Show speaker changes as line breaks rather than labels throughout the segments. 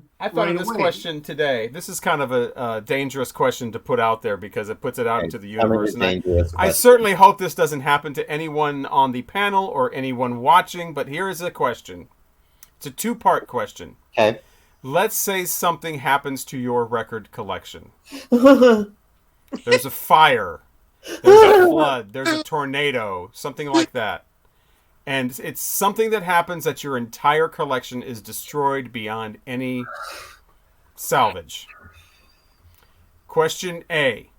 question
I thought
right
of this
away.
question today. This is kind of a dangerous question to put out there because it puts it out
Okay,
into the
tell me the
universe. And
dangerous
I
question.
certainly hope this doesn't happen to anyone on the panel or anyone watching, but here is a question. It's a two-part question.
Okay.
Let's say something happens to your record collection. There's a fire, there's a flood, there's a tornado, something like that. And it's something that happens that your entire collection is destroyed beyond any salvage. Question A: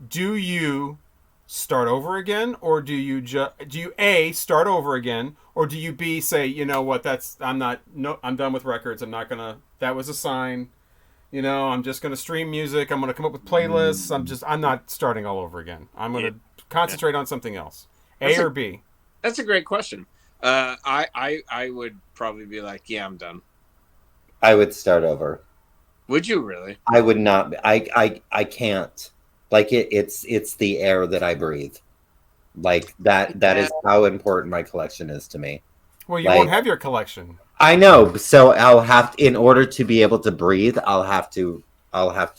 do you start over again, or do you A, start over again, or do you B, say, you know what, that's I'm not no I'm done with records. I'm not gonna. That was a sign. I'm just gonna stream music. I'm gonna come up with playlists. I'm not starting all over again. I'm
Yeah.
gonna concentrate on something else. A
That's
or B?
That's a great question. I would probably be like, yeah, I'm done.
I would start over.
Would you really?
I would not. I can't. Like it's the air that I breathe. Like that is how important my collection is to me.
Well, you
Like,
won't have your collection.
I know. So I'll have in order to be able to breathe, I'll have to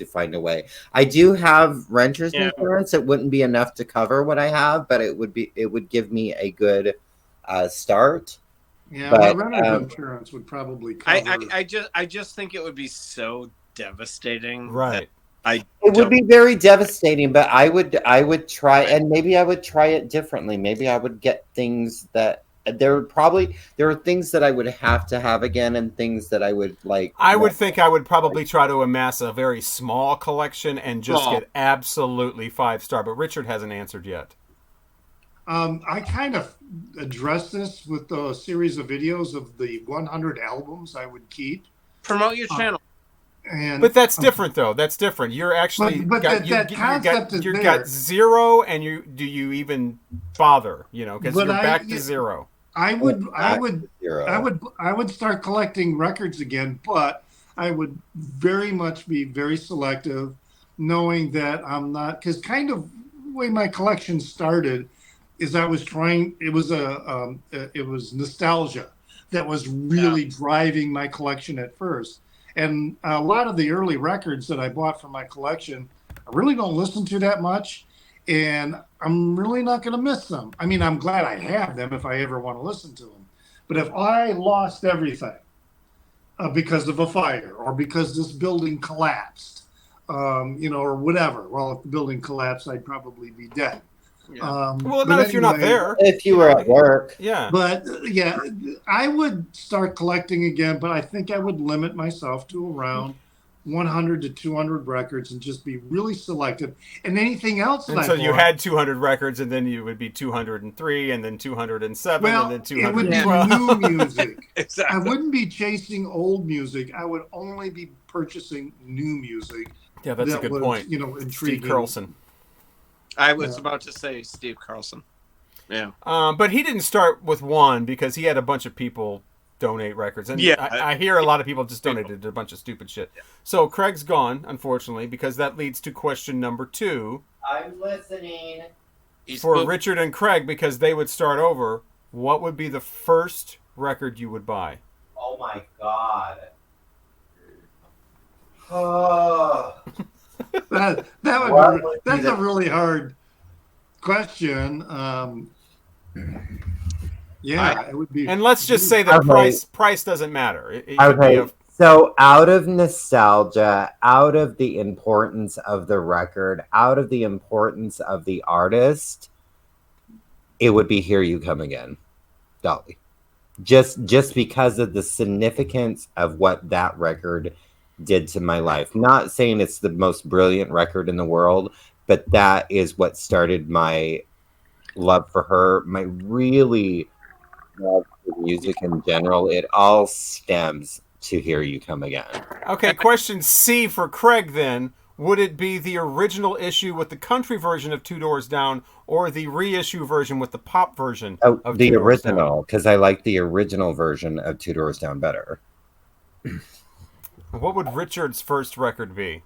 find a way. I do have renter's
Yeah.
insurance. It wouldn't be enough to cover what I have, but it would give me a good start.
Yeah,
But,
my renter's insurance would probably cover.
I just think it would be so devastating.
Right.
It would be very devastating, but I would try, and maybe I would try it differently. Maybe I would get things that there are things that I would have to have again, and things that I would like.
I would think I would probably try to amass a very small collection and just
Small.
get absolutely 5-star. But Richard hasn't answered yet.
I kind of addressed this with a series of videos of the 100 albums I would keep.
Promote your channel.
And
But that's different, though. That's different. You're actually
But that concept is
you
there.
got zero, and do you even bother? Because
But
you're back to zero.
I would start collecting records again, but I would very much be very selective, knowing that I'm not, because kind of the way my collection started is I was trying. It was nostalgia that was really driving my collection at first, and a lot of the early records that I bought from my collection, I really don't listen to that much, and I'm really not going to miss them. I mean, I'm glad I have them if I ever want to listen to them. But if I lost everything because of a fire or because this building collapsed, or whatever, well, if the building collapsed, I'd probably be dead.
Yeah.
Well, not if you're not there.
If you were at work,
Yeah.
But yeah, I would start collecting again, but I think I would limit myself to around 100 to 200 records and just be really selective. And anything else that
And
I
so you
bought,
had 200 records, and then you would be 203, and then 207,
well,
and then
it would be
212.
new music.
Exactly.
I wouldn't be chasing old music. I would only be purchasing new music.
Yeah, that's a
that
good
was,
point.
intriguing.
Steve Carlson.
I was about to say Steve Carlson. Yeah.
But he didn't start with one because he had a bunch of people donate records. And
Yeah.
I hear a lot of people just donated a bunch of stupid shit. So Craig's gone, unfortunately, because that leads to question number 2
I'm listening.
for Richard and Craig, because they would start over. What would be the first record you would buy?
Oh my god. Oh.
That's a really hard question. It would be.
And let's just say that
Okay.
price doesn't matter. It could
Okay,
be
so out of nostalgia, out of the importance of the record, out of the importance of the artist, it would be Here You Come Again, Dolly. Just because of the significance of what that record did to my life. Not saying it's the most brilliant record in the world, but that is what started my love for her, my really love for music in general. It all stems to Here You Come Again.
Okay, question C for Craig then. Would it be the original issue with the country version of Two Doors Down, or the reissue version with the pop version
Oh,
of
the
Two Doors Down?
original, because I like the original version of Two Doors Down better.
What would Richard's first record be?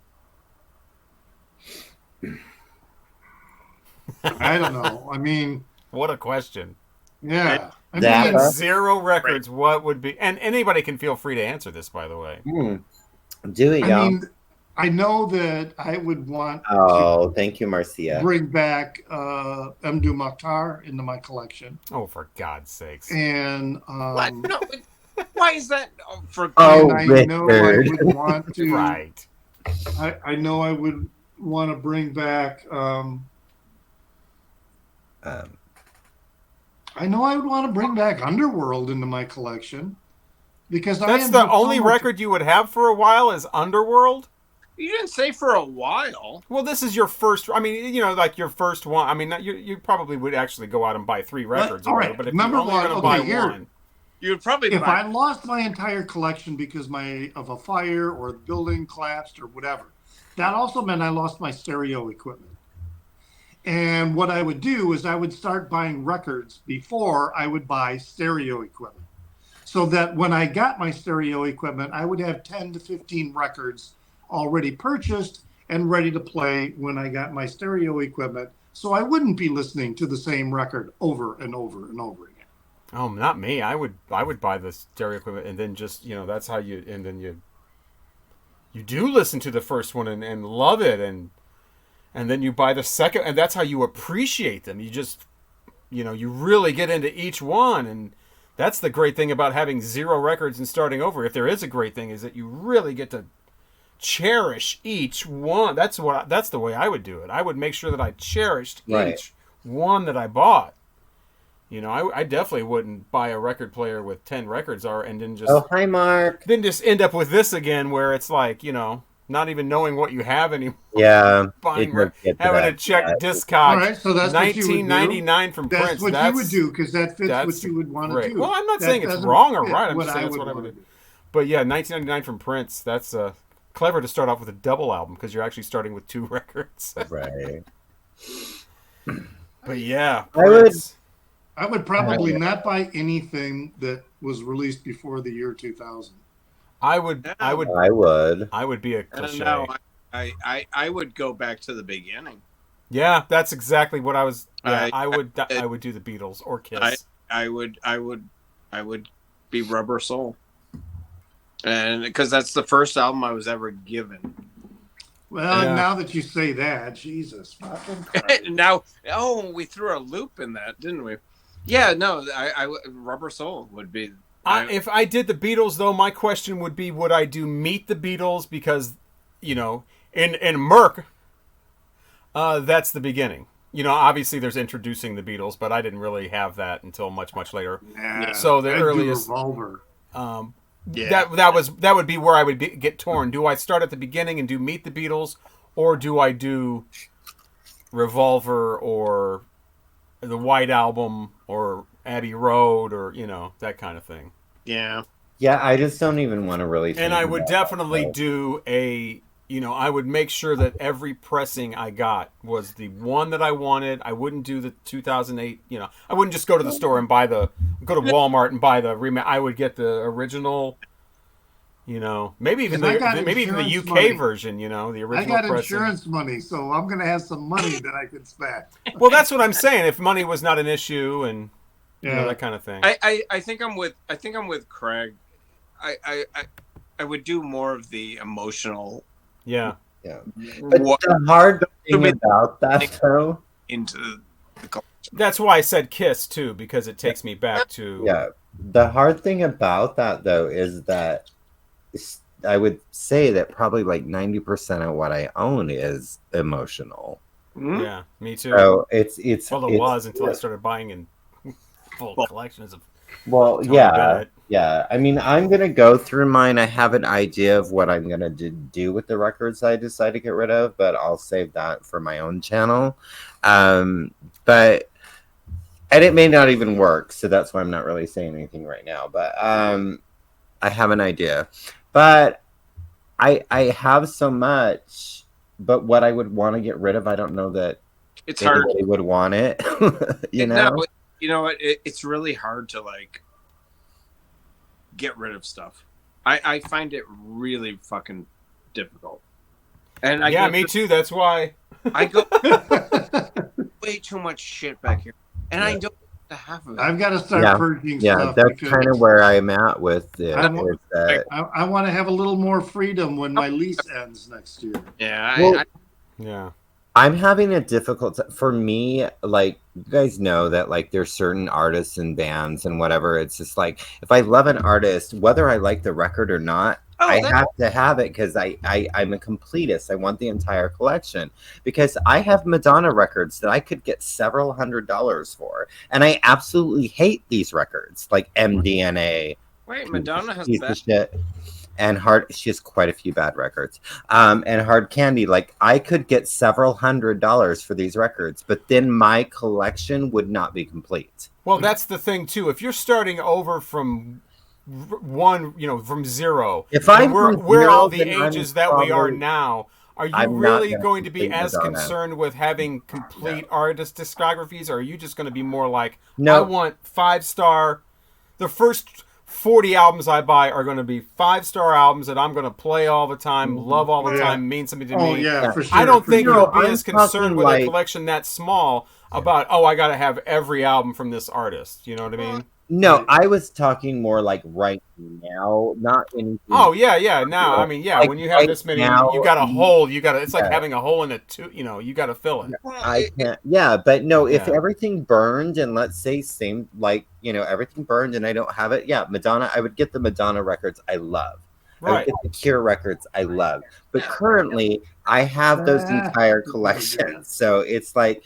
I don't know. I mean,
What a question.
yeah. I
Zappa?
mean,
Zero records. What would be? And anybody can feel free to answer this, by the way.
Do it,
I
y'all.
mean, I know that I would want to
Oh, thank you, Marcia.
bring back Mdu Mokhtar into my collection,
Oh, for God's sakes!
and
What? No. Why is that? Oh, for
Oh,
and I know I
Richard.
would want to.
Right.
I know I would want to bring back. I know I would want to bring back Underworld into my collection because
That's the only record you would have for a while is Underworld.
You didn't say for a while.
Well, this is your first. I mean, you know, like your first one. I mean, you probably would actually go out and buy 3 records,
all
or
right,
whatever, but if
number
you're only
one,
going to
okay,
buy
here.
one,
You would probably
If
buy.
I lost my entire collection because of a fire or the building collapsed or whatever, that also meant I lost my stereo equipment. And what I would do is I would start buying records before I would buy stereo equipment. So that when I got my stereo equipment, I would have 10 to 15 records already purchased and ready to play when I got my stereo equipment. So I wouldn't be listening to the same record over and over and over again.
oh, not me. I would buy the stereo equipment and then just, you know, that's how you, and then you do listen to the first one and love it, and then you buy the second, and that's how you appreciate them. You just, you know, you really get into each one, and that's the great thing about having 0 records and starting over. If there is a great thing, is that you really get to cherish each one. That's the way I would do it. I would make sure that I cherished each one that I bought. You know, I definitely wouldn't buy a record player with 10 records and then just
Oh, hi, Mark.
then just end up with this again, where it's like, you know, not even knowing what you have anymore.
Yeah.
Buying
it does get to
having
that.
to check
Yeah.
Discogs.
All right, so that's what you would do.
1999 from
That's
Prince.
what you would do because that fits
that's
what you would want to
great.
do.
Well, I'm not
That
saying it's
doesn't
wrong or
fit
right. I'm
what
just saying that's what I would
wanna
do. But yeah, 1999 from Prince. That's clever to start off with a double album because you're actually starting with 2 records.
Right.
But yeah,
I would-
Prince.
I would probably not buy anything that was released before the year 2000.
I would
I would.
be a
I don't
cliche.
know. I would go back to the beginning.
Yeah, that's exactly what I was. Yeah,
I
I would do the Beatles or Kiss.
I would be Rubber Soul, and because that's the first album I was ever given.
Well,
Yeah.
now that you say that, Jesus fucking Christ.
Now, we threw a loop in that, didn't we? Yeah, no, I Rubber Soul would be.
If I did the Beatles, though, my question would be: would I do Meet the Beatles? Because, you know, in Merc, that's the beginning. You know, obviously there's introducing the Beatles, but I didn't really have that until much later.
Nah,
So the
I'd do
earliest-
Revolver.
Yeah.
That would be where I would get torn. Do I start at the beginning and do Meet the Beatles, or do I do Revolver or the White Album or Abbey Road or, you know, that kind of thing?
Yeah.
Yeah, I just don't even want to really.
And
think
I would
about
definitely
that.
do I would make sure that every pressing I got was the one that I wanted. I wouldn't do the 2008, you know, I wouldn't just go to the store and go to Walmart and buy the remake. I would get the original, you know, maybe even the
insurance
UK
money.
version, you know, the
I
original
got
pressing.
insurance money, so I'm going to have some money that I can spend.
Well, that's what I'm saying. If money was not an issue and you know, that kind of thing.
I think I'm with Craig. I would do more of the emotional.
Yeah.
Yeah. But
What
the hard thing
be-
about that, though,
into the collection.
That's why I said Kiss too, because it takes me back to
yeah, the hard thing about that, though, is that I would say that probably like 90% of what I own is emotional.
Hmm?
Yeah, me too.
So it's
Well, it
it's-
was until I started buying in full collections of.
Well,
Tony
yeah,
Bennett.
yeah. I mean, I'm gonna go through mine. I have an idea of what I'm gonna do with the records I decide to get rid of, but I'll save that for my own channel. But and it may not even work, so that's why I'm not really saying anything right now. But I have an idea. But I have so much. But what I would want to get rid of, I don't know that
It's hard.
anybody would want it. you know.
No, you know what? It's really hard to like get rid of stuff. I find it really fucking difficult. And
Me too. That's why.
I go way too much shit back here, and I don't half of it.
I've got to start
Yeah.
purging
Yeah,
stuff
that's
because
kind of where I'm at with it.
I want-
Is that
I want to have a little more freedom when my lease ends next year.
Yeah,
Well,
Yeah.
I'm having a difficult for me, like you guys know that like there's certain artists and bands and whatever. It's just like if I love an artist, whether I like the record or not, I have to have it because I'm a completist. I want the entire collection because I have Madonna records that I could get several $100s for. And I absolutely hate these records, like MDNA.
wait, Madonna has
Piece
bad.
of shit. And she has quite a few bad records. And Hard Candy, like I could get several $100s for these records, but then my collection would not be complete.
Well, that's the thing too. If you're starting over from one, from zero,
If I'm
we're
from
all
zero,
the
then I'm
ages that we are
probably-
now. Are you
I'm not
really
gonna
going to be
complete
as
Madonna.
concerned with having complete artist discographies, or are you just going to be more like,
No.
I want 5-star? The first 40 albums I buy are going to be 5-star albums that I'm going to play all the time, love all the
Yeah.
time, mean something to
Oh
me.
yeah,
Yeah.
for sure.
I don't
for
think
sure.
you'll be
I'm
as concerned
talking
with
like-
a collection that small about, I got to have every album from this artist. You know what I mean?
No, I was talking more like right now, not anything.
Oh yeah. Now, I mean, yeah.
Like,
when you have
right
this many,
now,
you got a hole. You got to. It's like
yeah.
having a hole in a tube. You got to fill it.
I can't. Yeah, but no. If
Yeah.
everything burned, and let's say same, like everything burned, and I don't have it. Yeah, Madonna. I would get the Madonna records I love. I would
Right.
get the Cure recorts I love. But currently, I have those entire collections, so it's like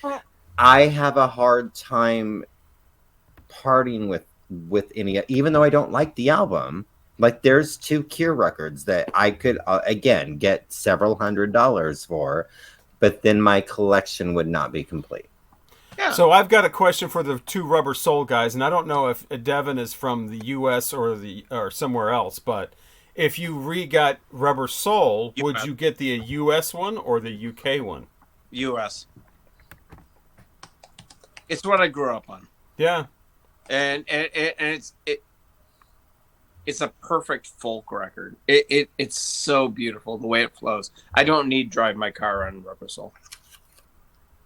I have a hard time parting with any, even though I don't like the album. Like there's 2 Cure records that I could again get several $100s for, but then my collection would not be complete.
Yeah.
So I've got a question for the 2 Rubber Soul guys, and I don't know if Devin is from the U.S. or somewhere else, but if you got Rubber Soul, would
US.
you get the U.S. one or the U.K. one?
U.S. It's what I grew up on,
Yeah.
and it's a perfect folk record. It's so beautiful the way it flows. I don't need Drive My Car on Rubber Soul.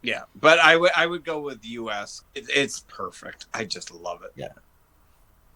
Yeah, but I would go with U.S. It's perfect. I just love it.
Yeah.